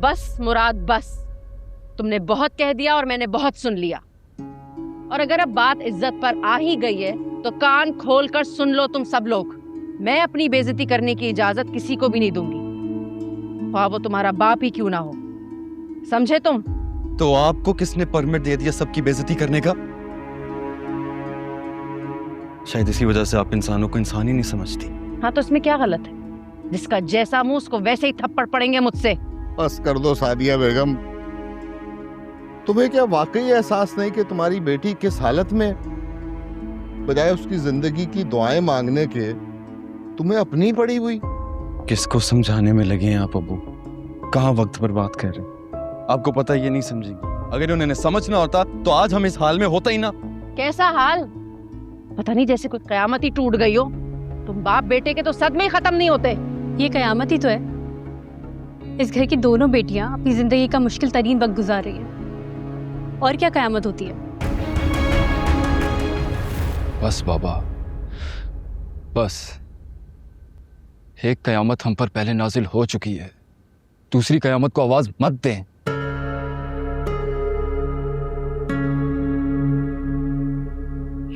बस मुराद बस, तुमने बहुत कह दिया और मैंने बहुत सुन लिया। और अगर अब बात इज्जत पर आ ही गई है तो कान खोलकर सुन लो तुम सब लोग। मैं अपनी बेइज्जती करने की इजाजत किसी को भी नहीं दूंगी, ख्वाह वो तुम्हारा बाप ही क्यों ना हो। समझे तुम? तो आपको किसने परमिट दे दिया सबकी बेइज्जती करने का? शायद इसी वजह से आप इंसानों को इंसान ही नहीं समझती। हाँ तो इसमें क्या गलत है? जिसका जैसा मुंह उसको वैसे ही थप्पड़ पड़ेंगे मुझसे। बस कर दो सादिया बेगम। तुम्हें क्या वाकई एहसास नहीं कि तुम्हारी बेटी किस हालत में? बजाय उसकी जिंदगी की दुआएं मांगने के तुम्हें अपनी पड़ी हुई। किसको समझाने में लगे हैं आप अबू? कहाँ वक्त पर बात कर रहे हैं? आपको पता है ये नहीं समझेंगे। अगर उन्हें समझना होता तो आज हम इस हाल में होता ही ना। कैसा हाल? पता नहीं जैसे कोई कयामत ही टूट गई हो। तुम बाप बेटे के तो सदमे ही खत्म नहीं होते। ये कयामत ही तो है। इस घर की दोनों बेटियां अपनी जिंदगी का मुश्किल तरीन वक्त गुजार रही हैं। और क्या कयामत होती है? बस बाबा, बस। एक कयामत हम पर पहले नाजिल हो चुकी है, दूसरी कयामत को आवाज मत दें।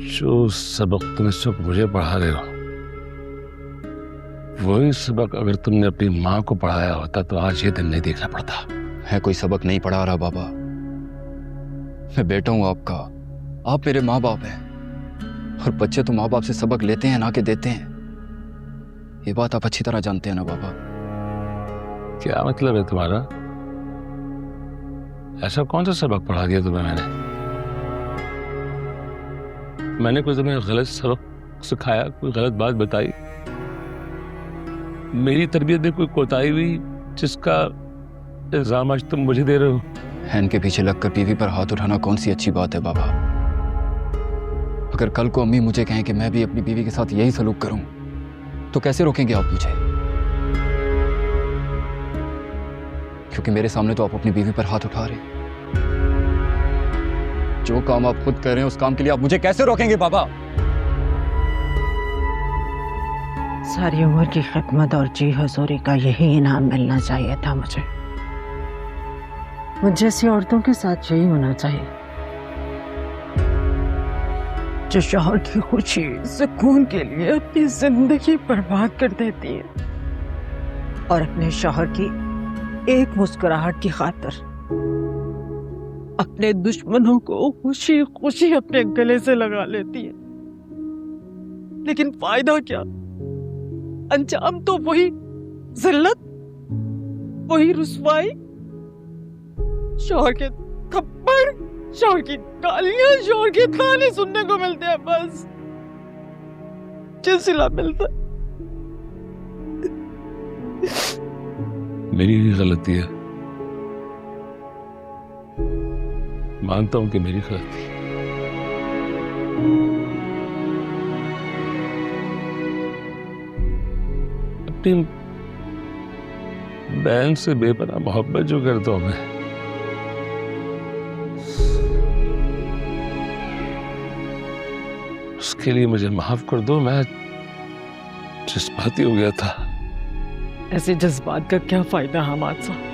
जो सबक तुम इस वक्त मुझे पढ़ा रहे हो, वही सबक अगर तुमने अपनी माँ को पढ़ाया होता तो आज ये दिन नहीं देखना पड़ता। मैं कोई सबक नहीं पढ़ा रहा बाबा। मैं बेटा हूं आपका, आप मेरे माँ बाप हैं। और बच्चे तो माँ बाप से सबक लेते हैं ना कि देते हैं। ये बात आप अच्छी तरह जानते हैं ना बाबा। क्या मतलब है तुम्हारा? ऐसा कौन सा सबक पढ़ा दिया तुम्हें मैंने कोई तुम्हें गलत सबक सिखाया, कोई गलत बात बताई? मेरी तरबियत में कोई कोताही हुई जिसका इल्जाम आज तुम मुझे दे रहे हो? हैन के पीछे लगकर बीवी पर हाथ उठाना कौन सी अच्छी बात है बाबा? अगर कल को अम्मी मुझे कहें कि मैं भी अपनी बीवी के साथ यही सलूक करूं तो कैसे रोकेंगे आप मुझे? क्योंकि मेरे सामने तो आप अपनी बीवी पर हाथ उठा रहे हैं। जो काम आप खुद कर रहे हैं उस काम के लिए आप मुझे कैसे रोकेंगे बाबा? सारी उम्र की खिदमत और जी हजूरी का यही इनाम मिलना चाहिए था मुझे। मुझ जैसी औरतों के साथ यही होना चाहिए, जो शौहर की खुशी सुकून के लिए अपनी जिंदगी बर्बाद कर देती है और अपने शौहर की एक मुस्कुराहट की खातिर अपने दुश्मनों को खुशी खुशी अपने गले से लगा लेती है। लेकिन फायदा क्या? अंजाम तो वही जिल्लत, वही रुसवाई, शौहर के थप्पड़, शौहर की गालियां, शौहर के ताने सुनने को मिलते हैं। बस सिलसिला मिलता। मेरी ही गलती है, मानता हूं कि मेरी गलती। अपनी बहन से बेपनाह मोहब्बत जो करता हूं मैं, उसके लिए मुझे माफ कर दो। मैं जज्बाती हो गया था। ऐसे जज्बात का क्या फायदा हमाद साहब,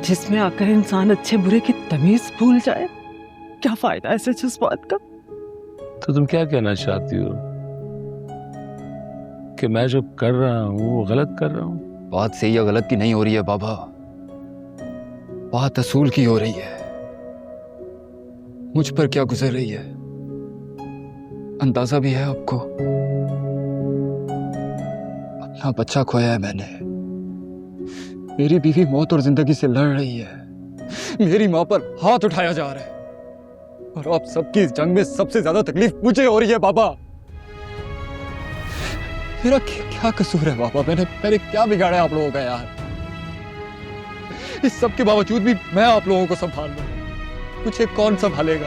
जिसमें आकर इंसान अच्छे बुरे की तमीज भूल जाए? क्या फायदा ऐसे जज्बात का? तो तुम क्या कहना चाहती हो कि मैं जो कर रहा हूं वो गलत कर रहा हूं? बात सही या गलत की नहीं हो रही है बाबा, बात असूल की हो रही है। मुझ पर क्या गुजर रही है अंदाजा भी है आपको? अपना बच्चा खोया है मैंने, मेरी बीवी मौत और जिंदगी से लड़ रही है, मेरी मां पर हाथ उठाया जा रहा है, और आप सबकी इस जंग में सबसे ज्यादा तकलीफ मुझे हो रही है बाबा। मेरा क्या कसूर है बाबा? मैंने क्या बिगाड़ा है आप लोगों का यार? इस सब के बावजूद भी मैं आप लोगों को संभाल रहा हूं, मुझे कौन संभालेगा?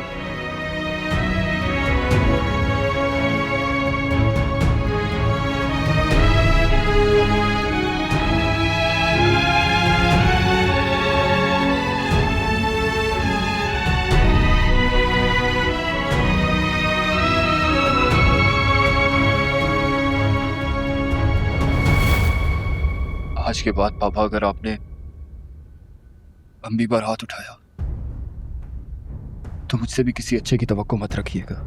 आज के बाद पापा, अगर आपने अम्मी पर हाथ उठाया तो मुझसे भी किसी अच्छे की तवक्को मत रखिएगा।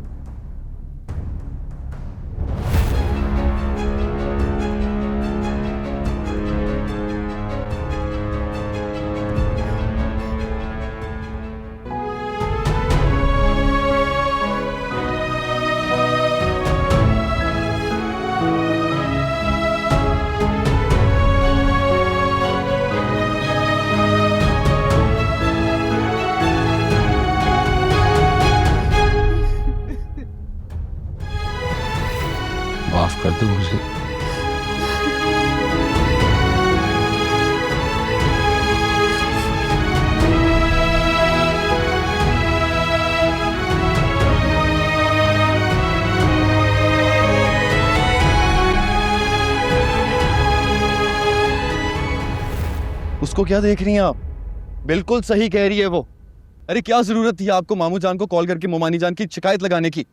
माफ कर दो मुझे। उसको क्या देख रही हैं आप? बिल्कुल सही कह रही है वो। अरे क्या जरूरत थी आपको मामू जान को कॉल करके मोमानी जान की शिकायत लगाने की?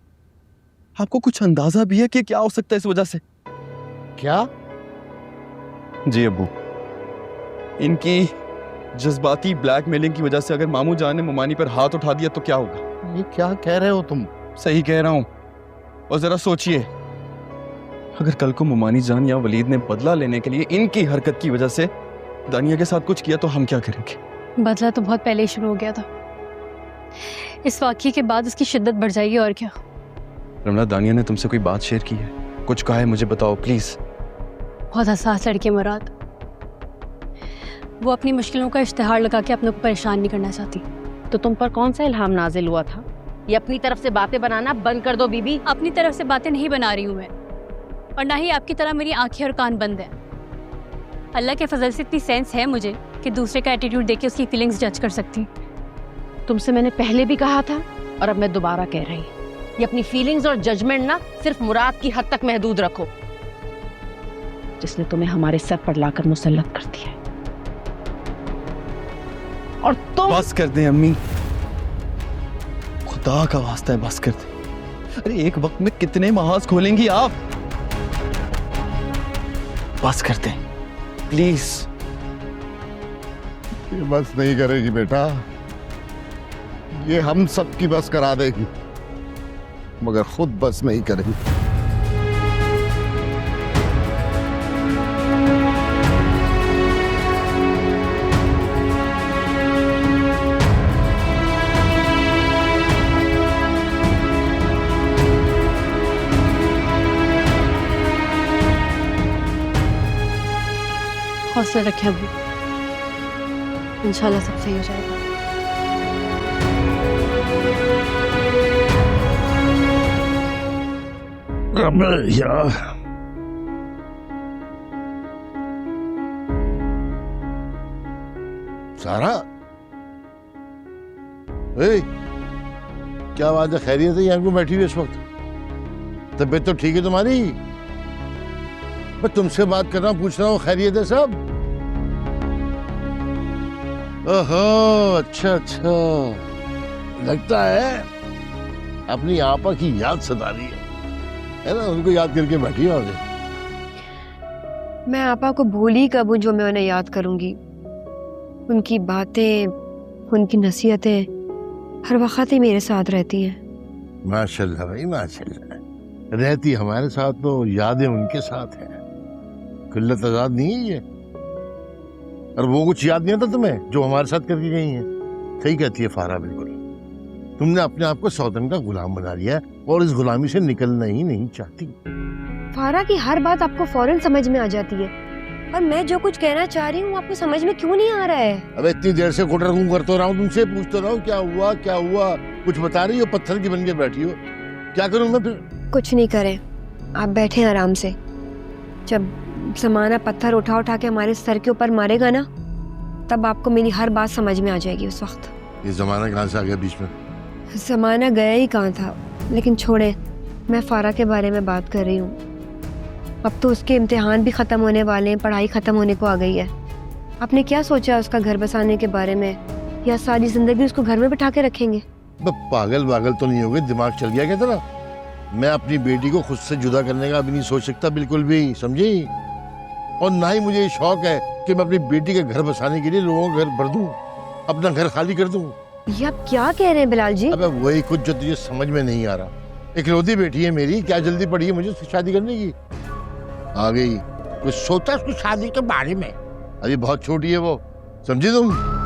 आपको कुछ अंदाजा भी है कि क्या हो सकता है इस वजह से? क्या? जी अब्बू, इनकी जज्बाती ब्लैकमेलिंग की वजह से अगर मामू जान ने मोमानी पर हाथ उठा दिया तो क्या होगा? ये क्या कह रहे हो तुम? सही कह रहा हूं। और जरा सोचिए, अगर कल को मोमानी जान या वलीद ने बदला लेने के लिए इनकी हरकत की वजह से दानिया के साथ कुछ किया तो हम क्या करेंगे? बदला तो बहुत पहले ही शुरू हो गया था। इस वाकये के बाद उसकी शिद्दत बढ़ जाएगी और क्या। रमला, दानिया ने तुमसे कोई बात शेयर की है? कुछ कहा है? मुझे बताओ प्लीज। बहुत हसास लड़की है मुराद। वो अपनी मुश्किलों का इश्तिहार लगा के अपने को परेशान नहीं करना चाहती। तो तुम पर कौन सा इल्हाम नाजिल हुआ था? ये अपनी तरफ से बातें बनाना बंद कर दो बीबी। अपनी तरफ से बातें नहीं बना रही हूँ मैं, और ना ही आपकी तरह मेरी आंखें और कान बंद हैं। अल्लाह के फजल से इतनी सेंस है मुझे कि दूसरे का एटीट्यूड देख के उसकी फीलिंग्स जज कर सकती। तुमसे मैंने पहले भी कहा था और अब मैं दोबारा कह रही हूँ, ये अपनी फीलिंग्स और जजमेंट ना सिर्फ मुराद की हद तक महदूद रखो, जिसने तुम्हें हमारे सर पर लाकर मुसल्लत कर दिया है। और तुम बस कर दें अम्मी, खुदा का वास्ता है बस कर दें। अरे एक वक्त में कितने महाज खोलेंगी आप? बस कर दें प्लीज। ये बस नहीं करेगी बेटा, ये हम सब की बस करा देगी, मगर खुद बस नहीं करेगी। हौसला रखें अभी, इंशाल्लाह सब सही हो जाएगा। यार सारा, ए, क्या बात है? खैरियत है? यहाँ क्यों बैठी हुई इस वक्त? तबीयत तो ठीक है तुम्हारी? मैं तुमसे बात कर रहा हूँ, पूछ रहा हूँ खैरियत है सब? ओहो, अच्छा अच्छा, लगता है अपनी आपा की याद सता रही है ना? उनको याद करके बैठी हो आगे। मैं आपा को भूल ही कब हूं जो मैं उन्हें याद करूंगी। उनकी बातें, उनकी नसीहतें हर वक्त ही मेरे साथ रहती हैं। माशाल्लाह भाई माशाल्लाह, रहती हमारे साथ तो यादें उनके साथ हैं। कुल्लत आजाद नहीं है ये। और वो कुछ याद नहीं आता तुम्हें जो हमारे साथ करके गई हैं? सही कहती है फारा, बिल्कुल। तुमने अपने आप को सौतन का गुलाम बना लिया है और इस गुलामी से निकलना ही नहीं चाहती। फारा की हर बात आपको फौरन समझ में आ जाती है, और मैं जो कुछ कहना चाह रही हूँ आपको समझ में क्यों नहीं आ रहा है? अबे इतनी देर से गुटर गुम करते रहा हूँ, तुमसे पूछते रहा हूँ क्या हुआ क्या हुआ, कुछ बता रही हो? पत्थर की बन के बैठी हो। क्या करूँ मैं फिर? कुछ नहीं करें, आप बैठे आराम से। जब जमाना पत्थर उठा उठा के हमारे सर के ऊपर मारेगा ना, तब आपको मेरी हर बात समझ में आ जाएगी। उस वक्त ये जमाना कहाँ से आ गया बीच में? जमाना गया ही कहाँ था, लेकिन छोड़े, मैं फारा के बारे में बात कर रही हूँ। अब तो उसके इम्तिहान भी ख़त्म होने वाले हैं, पढ़ाई ख़त्म होने को आ गई है। आपने क्या सोचा उसका घर बसाने के बारे में, या सारी ज़िंदगी उसको घर में बिठा के रखेंगे? पागल पागल तो नहीं हो गए? दिमाग चल गया क्या तेरा? मैं अपनी बेटी को खुद से जुदा करने का भी नहीं सोच सकता बिल्कुल भी, समझी? और ना ही मुझे शौक है कि मैं अपनी बेटी के घर बसाने के लिए लोगों का घर भर दूं। अपना घर खाली कर दूं? ये आप क्या कह रहे हैं बिलाल जी? अबे वही कुछ जो तुझे समझ में नहीं आ रहा। इकलौती बेटी है मेरी, क्या जल्दी पड़ी है मुझे उसकी शादी करने की? आ गई कुछ सोचा उसकी शादी के बारे में? अभी बहुत छोटी है वो, समझी तुम?